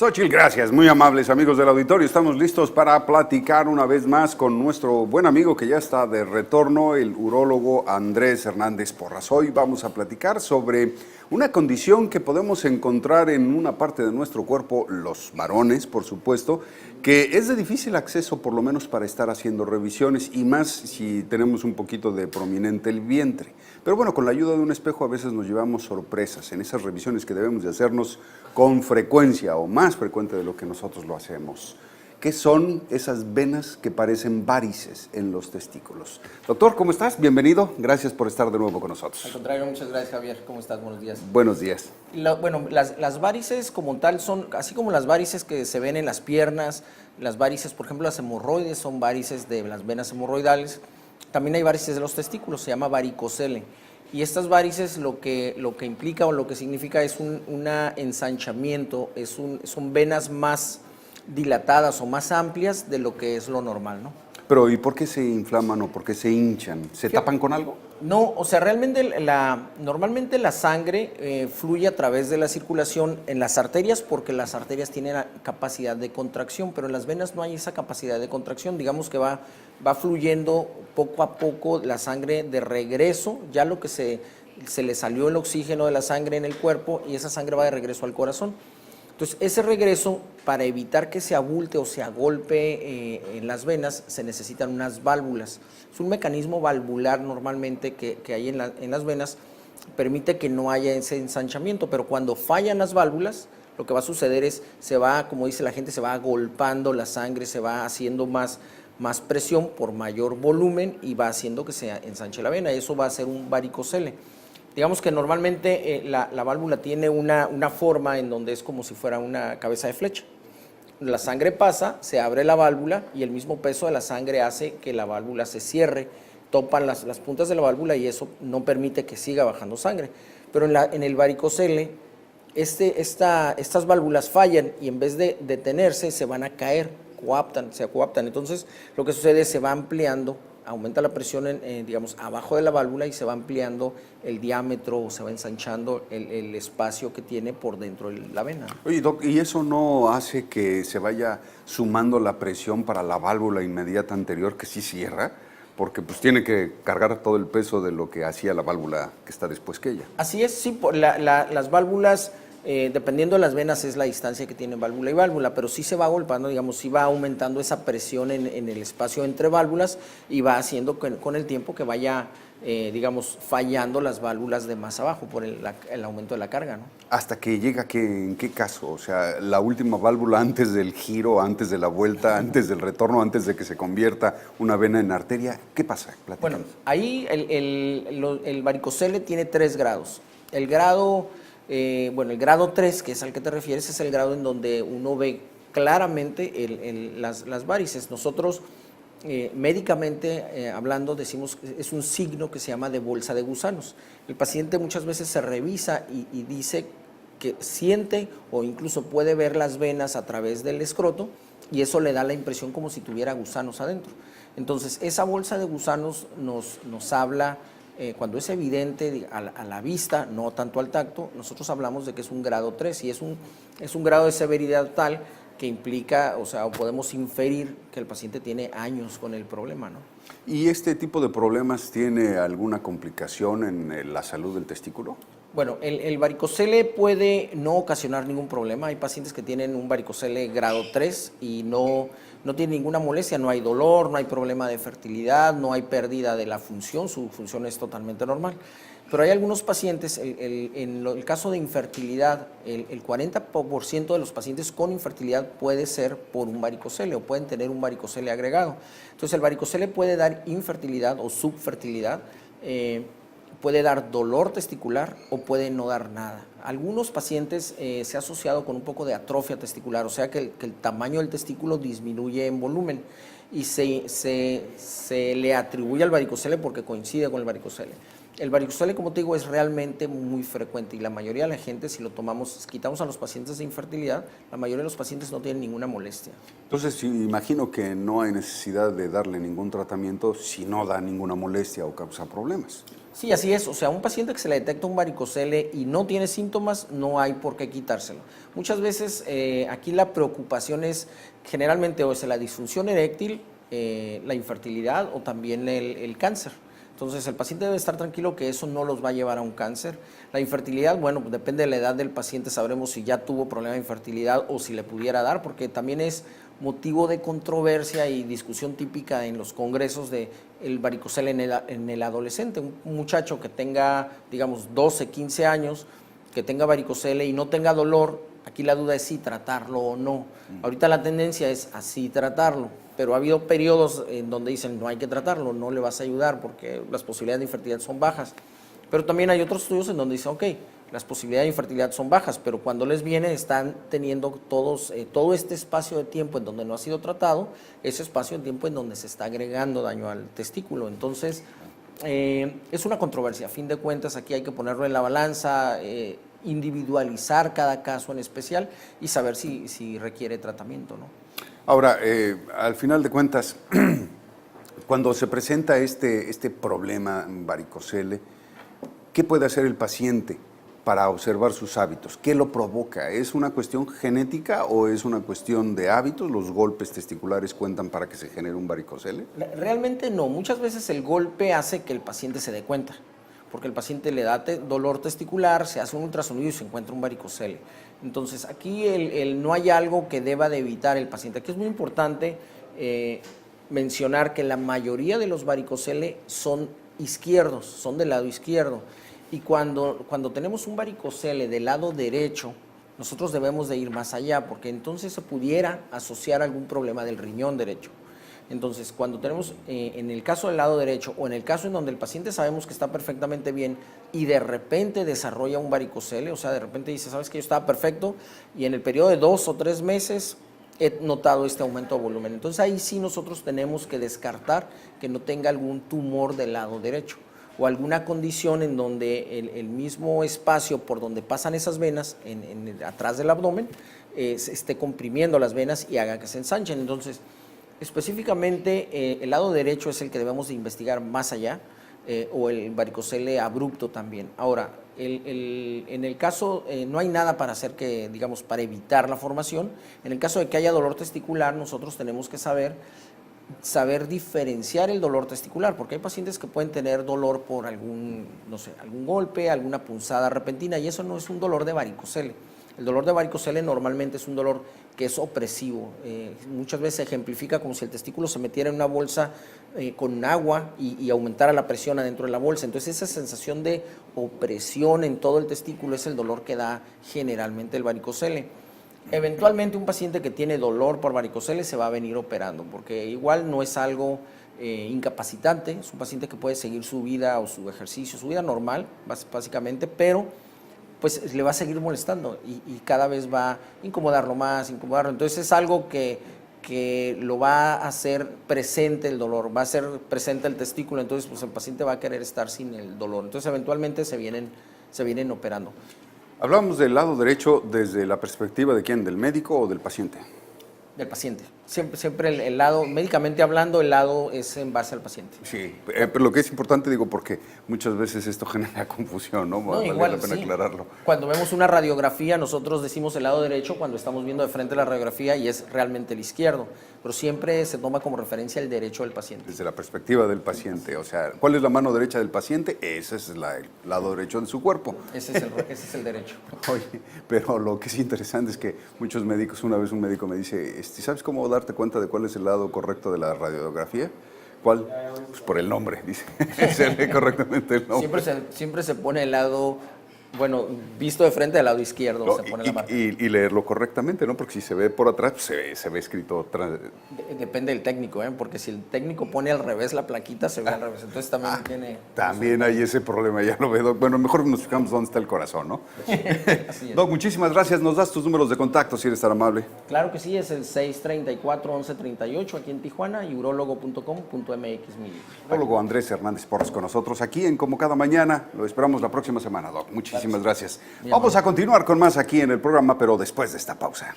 Xochitl, gracias, muy amables amigos del auditorio. Estamos listos para platicar una vez más con nuestro buen amigo que ya está de retorno, el urólogo Andrés Hernández Porras. Hoy vamos a platicar sobre una condición que podemos encontrar en una parte de nuestro cuerpo, los varones, por supuesto, que es de difícil acceso, por lo menos para estar haciendo revisiones, y más si tenemos un poquito de prominente el vientre. Pero bueno, con la ayuda de un espejo a veces nos llevamos sorpresas en esas revisiones que debemos de hacernos con frecuencia o más frecuente de lo que nosotros lo hacemos. ¿Qué son esas venas que parecen varices en los testículos? Doctor, ¿cómo estás? Bienvenido. Gracias por estar de nuevo con nosotros. Al contrario, muchas gracias, Javier. ¿Cómo estás? Buenos días. Buenos días. Bueno, las varices como tal son, así como las varices que se ven en las piernas, las varices, por ejemplo, las hemorroides son varices de las venas hemorroidales. También hay varices de los testículos, se llama varicocele. Y estas varices lo que implica o lo que significa es un ensanchamiento, son venas más dilatadas o más amplias de lo que es lo normal, ¿no? Pero ¿y por qué se inflaman o por qué se hinchan? ¿Se tapan con algo? No, o sea, realmente normalmente la sangre fluye a través de la circulación en las arterias porque las arterias tienen la capacidad de contracción, pero en las venas no hay esa capacidad de contracción. Digamos que va fluyendo poco a poco la sangre de regreso, ya lo que se le salió el oxígeno de la sangre en el cuerpo y esa sangre va de regreso al corazón. Entonces, ese regreso, para evitar que se abulte o se agolpe en las venas, se necesitan unas válvulas. Es un mecanismo valvular normalmente que hay en las venas, permite que no haya ese ensanchamiento, pero cuando fallan las válvulas, lo que va a suceder es, como dice la gente, se va agolpando la sangre, se va haciendo más presión por mayor volumen y va haciendo que se ensanche la vena, y eso va a ser un varicocele. Digamos que normalmente la válvula tiene una forma en donde es como si fuera una cabeza de flecha. La sangre pasa, se abre la válvula y el mismo peso de la sangre hace que la válvula se cierre, topan las puntas de la válvula y eso no permite que siga bajando sangre. Pero en el varicocele, estas válvulas fallan y en vez de detenerse se van a caer, se coaptan. Entonces lo que sucede es que se va ampliando, aumenta la presión digamos, abajo de la válvula y se va ampliando el diámetro, se va ensanchando el espacio que tiene por dentro de la vena. Oye, Doc, ¿y eso no hace que se vaya sumando la presión para la válvula inmediata anterior que sí cierra? Porque pues tiene que cargar todo el peso de lo que hacía la válvula que está después que ella. Así es, sí, las válvulas, dependiendo de las venas es la distancia que tiene válvula y válvula, pero sí se va agolpando, digamos, sí va aumentando esa presión en el espacio entre válvulas y va haciendo con el tiempo que vaya, digamos, fallando las válvulas de más abajo por el aumento de la carga, ¿no? ¿Hasta que llega ¿en qué caso? O sea, la última válvula antes del giro, antes de la vuelta, antes del retorno, antes de que se convierta una vena en arteria, ¿qué pasa? Platícanos. Bueno, ahí el varicocele tiene 3 grados. El grado 3, que es al que te refieres, es el grado en donde uno ve claramente las varices. Nosotros, médicamente hablando, decimos que es un signo que se llama de bolsa de gusanos. El paciente muchas veces se revisa y dice que siente o incluso puede ver las venas a través del escroto y eso le da la impresión como si tuviera gusanos adentro. Entonces, esa bolsa de gusanos nos habla. Cuando es evidente a la vista, no tanto al tacto, nosotros hablamos de que es un grado 3 y es un grado de severidad tal que implica, o sea, podemos inferir que el paciente tiene años con el problema, ¿no? ¿Y este tipo de problemas tiene alguna complicación en la salud del testículo? Bueno, el varicocele puede no ocasionar ningún problema. Hay pacientes que tienen un varicocele grado 3 y no tienen ninguna molestia, no hay dolor, no hay problema de fertilidad, no hay pérdida de la función, su función es totalmente normal. Pero hay algunos pacientes, en el caso de infertilidad, el 40% de los pacientes con infertilidad puede ser por un varicocele o pueden tener un varicocele agregado. Entonces el varicocele puede dar infertilidad o subfertilidad, puede dar dolor testicular o puede no dar nada. Algunos pacientes se ha asociado con un poco de atrofia testicular, o sea que el tamaño del testículo disminuye en volumen y se le atribuye al varicocele porque coincide con el varicocele. El varicocele, como te digo, es realmente muy frecuente y la mayoría de la gente, si lo tomamos, quitamos a los pacientes de infertilidad, la mayoría de los pacientes no tienen ninguna molestia. Entonces, sí, imagino que no hay necesidad de darle ningún tratamiento si no da ninguna molestia o causa problemas. Sí, así es. O sea, un paciente que se le detecta un varicocele y no tiene síntomas, no hay por qué quitárselo. Muchas veces aquí la preocupación es generalmente o es la disfunción eréctil, la infertilidad o también el cáncer. Entonces, el paciente debe estar tranquilo que eso no los va a llevar a un cáncer. La infertilidad, bueno, pues depende de la edad del paciente, sabremos si ya tuvo problema de infertilidad o si le pudiera dar, porque también es motivo de controversia y discusión típica en los congresos de el varicocele en el adolescente. Un muchacho que tenga, digamos, 12, 15 años, que tenga varicocele y no tenga dolor, aquí la duda es si tratarlo o no. Ahorita la tendencia es así tratarlo, pero ha habido periodos en donde dicen no hay que tratarlo, no le vas a ayudar porque las posibilidades de infertilidad son bajas. Pero también hay otros estudios en donde dicen, ok, las posibilidades de infertilidad son bajas, pero cuando les viene están teniendo todos, todo este espacio de tiempo en donde no ha sido tratado, ese espacio de tiempo en donde se está agregando daño al testículo. Entonces, es una controversia. A fin de cuentas, aquí hay que ponerlo en la balanza, individualizar cada caso en especial y saber si requiere tratamiento, ¿no? Ahora, al final de cuentas, cuando se presenta este problema varicocele, ¿qué puede hacer el paciente para observar sus hábitos? ¿Qué lo provoca? ¿Es una cuestión genética o es una cuestión de hábitos? ¿Los golpes testiculares cuentan para que se genere un varicocele? Realmente no. Muchas veces el golpe hace que el paciente se dé cuenta, porque el paciente le da dolor testicular, se hace un ultrasonido y se encuentra un varicocele. Entonces, aquí no hay algo que deba de evitar el paciente. Aquí es muy importante mencionar que la mayoría de los varicocele son izquierdos, son del lado izquierdo. Y cuando tenemos un varicocele del lado derecho, nosotros debemos de ir más allá, porque entonces se pudiera asociar algún problema del riñón derecho. Entonces, cuando tenemos, en el caso del lado derecho o en el caso en donde el paciente sabemos que está perfectamente bien y de repente desarrolla un varicocele, o sea, de repente dice, sabes que yo estaba perfecto y en el periodo de 2 o 3 meses he notado este aumento de volumen. Entonces, ahí sí nosotros tenemos que descartar que no tenga algún tumor del lado derecho o alguna condición en donde el mismo espacio por donde pasan esas venas, atrás del abdomen, se esté comprimiendo las venas y haga que se ensanchen. Entonces, específicamente, el lado derecho es el que debemos de investigar más allá, o el varicocele abrupto también. Ahora, en el caso, no hay nada para hacer que, digamos, para evitar la formación. En el caso de que haya dolor testicular, nosotros tenemos que saber diferenciar el dolor testicular, porque hay pacientes que pueden tener dolor por algún golpe, alguna punzada repentina, y eso no es un dolor de varicocele. El dolor de varicocele normalmente es un dolor que es opresivo. Muchas veces se ejemplifica como si el testículo se metiera en una bolsa con agua y aumentara la presión adentro de la bolsa. Entonces, esa sensación de opresión en todo el testículo es el dolor que da generalmente el varicocele. Eventualmente, un paciente que tiene dolor por varicocele se va a venir operando, porque igual no es algo incapacitante, es un paciente que puede seguir su vida o su ejercicio, su vida normal, básicamente, pero pues le va a seguir molestando y cada vez va a incomodarlo más, Entonces es algo que lo va a hacer presente el dolor, va a ser presente el testículo, entonces pues el paciente va a querer estar sin el dolor. Entonces eventualmente se vienen operando. Hablamos del lado derecho desde la perspectiva de ¿quién? ¿Del médico o del paciente? Del paciente. Siempre el lado, médicamente hablando, el lado es en base al paciente. Sí, pero lo que es importante, digo, porque muchas veces esto genera confusión, ¿no? Vale igual, la pena sí. Aclararlo. Cuando vemos una radiografía, nosotros decimos el lado derecho cuando estamos viendo de frente la radiografía y es realmente el izquierdo, pero siempre se toma como referencia el derecho del paciente. Desde la perspectiva del paciente, o sea, ¿cuál es la mano derecha del paciente? Ese es el lado derecho de su cuerpo. Ese es el derecho. Oye, pero lo que es interesante es que muchos médicos, una vez un médico me dice, ¿sabes cómo darte cuenta de cuál es el lado correcto de la radiografía? ¿Cuál? Pues por el nombre, dice. Se lee correctamente el nombre. Siempre se pone el lado Bueno, visto de frente al lado izquierdo No, se pone la marca. y leerlo correctamente, ¿no? Porque si se ve por atrás, pues se ve escrito. Depende del técnico, porque si el técnico pone al revés la plaquita, se ve al revés. Entonces también tiene... También hay ese problema, ya lo veo, Doc. Bueno, mejor nos fijamos dónde está el corazón, ¿no? Así es. Doc, muchísimas gracias. Nos das tus números de contacto, si eres tan amable. Claro que sí, es el 634-1138 aquí en Tijuana y urologo.com.mx. Urólogo Andrés Hernández Porras con nosotros aquí en Como Cada Mañana. Lo esperamos la próxima semana, Doc. Muchísimas gracias. Vamos a continuar con más aquí en el programa, pero después de esta pausa.